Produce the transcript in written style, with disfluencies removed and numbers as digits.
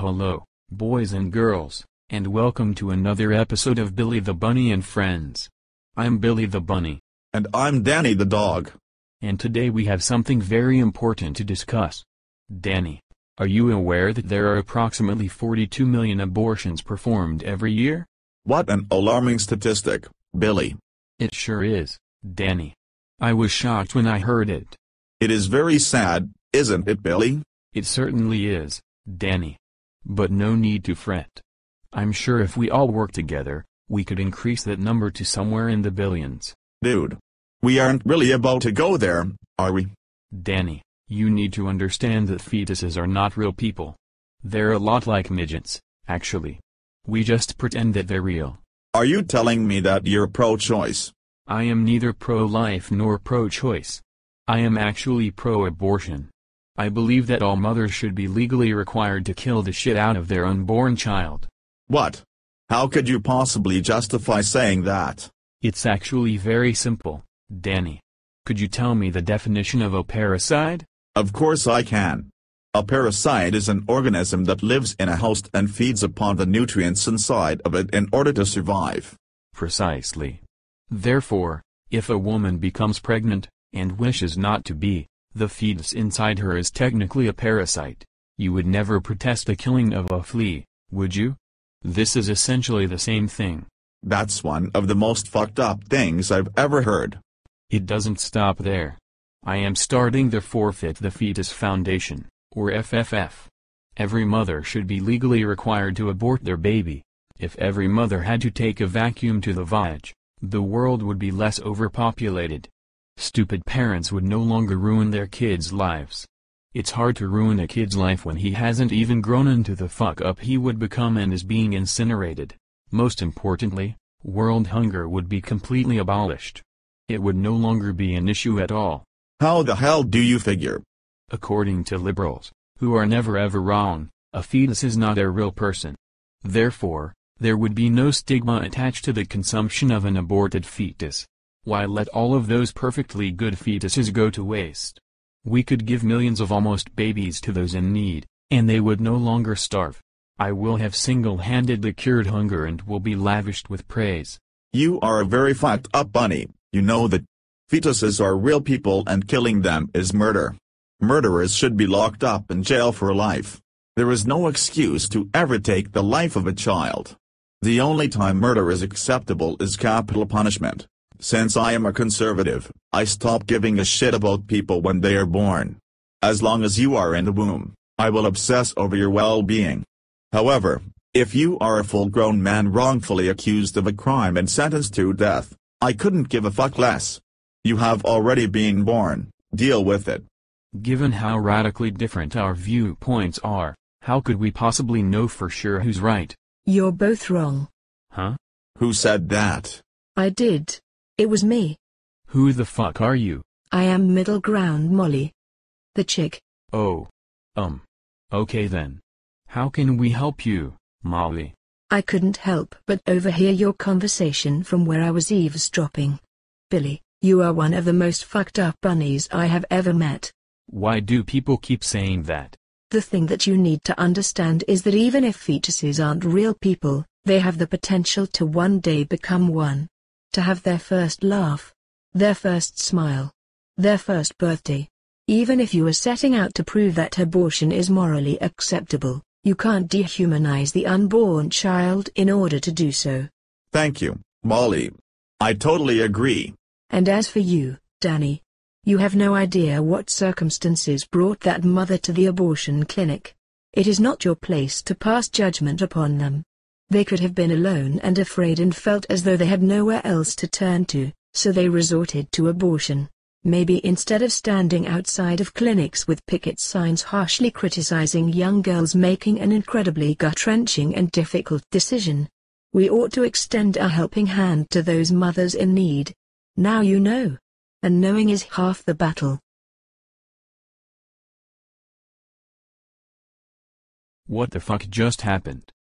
Hello, boys and girls, and welcome to another episode of Billy the Bunny and Friends. I'm Billy the Bunny. And I'm Danny the dog. And today we have something very important to discuss. Danny, are you aware that there are approximately 42 million abortions performed every year? What an alarming statistic, Billy. It sure is, Danny. I was shocked when I heard it. It is very sad, isn't it, Billy? It certainly is, Danny. But no need to fret. I'm sure if we all work together, we could increase that number to somewhere in the billions. Dude, we aren't really about to go there, are we? Danny, you need to understand that fetuses are not real people. They're a lot like midgets, actually. We just pretend that they're real. Are you telling me that you're pro-choice? I am neither pro-life nor pro-choice. I am actually pro-abortion. I believe that all mothers should be legally required to kill the shit out of their unborn child. What? How could you possibly justify saying that? It's actually very simple, Danny. Could you tell me the definition of a parasite? Of course I can. A parasite is an organism that lives in a host and feeds upon the nutrients inside of it in order to survive. Precisely. Therefore, if a woman becomes pregnant, and wishes not to be, the fetus inside her is technically a parasite. You would never protest the killing of a flea, would you? This is essentially the same thing. That's one of the most fucked up things I've ever heard. It doesn't stop there. I am starting the Forfeit the Fetus Foundation, or FFF. Every mother should be legally required to abort their baby. If every mother had to take a vacuum to the vag, the world would be less overpopulated. Stupid parents would no longer ruin their kids' lives. It's hard to ruin a kid's life when he hasn't even grown into the fuck up he would become and is being incinerated. Most importantly, world hunger would be completely abolished. It would no longer be an issue at all. How the hell do you figure? According to liberals, who are never ever wrong, a fetus is not a real person. Therefore, there would be no stigma attached to the consumption of an aborted fetus. Why let all of those perfectly good fetuses go to waste? We could give millions of almost babies to those in need, and they would no longer starve. I will have single-handedly cured hunger and will be lavished with praise. You are a very fucked up bunny. You know that fetuses are real people and killing them is murder. Murderers should be locked up in jail for life. There is no excuse to ever take the life of a child. The only time murder is acceptable is capital punishment. Since I am a conservative, I stop giving a shit about people when they are born. As long as you are in the womb, I will obsess over your well-being. However, if you are a full-grown man wrongfully accused of a crime and sentenced to death, I couldn't give a fuck less. You have already been born, deal with it. Given how radically different our viewpoints are, how could we possibly know for sure who's right? You're both wrong. Huh? Who said that? I did. It was me. Who the fuck are you? I am Middle Ground Molly. The chick. Oh. Okay then. How can we help you, Molly? I couldn't help but overhear your conversation from where I was eavesdropping. Billy, you are one of the most fucked up bunnies I have ever met. Why do people keep saying that? The thing that you need to understand is that even if fetuses aren't real people, they have the potential to one day become one. To have their first laugh, their first smile, their first birthday. Even if you are setting out to prove that abortion is morally acceptable, you can't dehumanize the unborn child in order to do so. Thank you, Molly. I totally agree. And as for you, Danny, you have no idea what circumstances brought that mother to the abortion clinic. It is not your place to pass judgment upon them. They could have been alone and afraid and felt as though they had nowhere else to turn to, so they resorted to abortion. Maybe instead of standing outside of clinics with picket signs harshly criticizing young girls making an incredibly gut-wrenching and difficult decision, we ought to extend a helping hand to those mothers in need. Now you know. And knowing is half the battle. What the fuck just happened?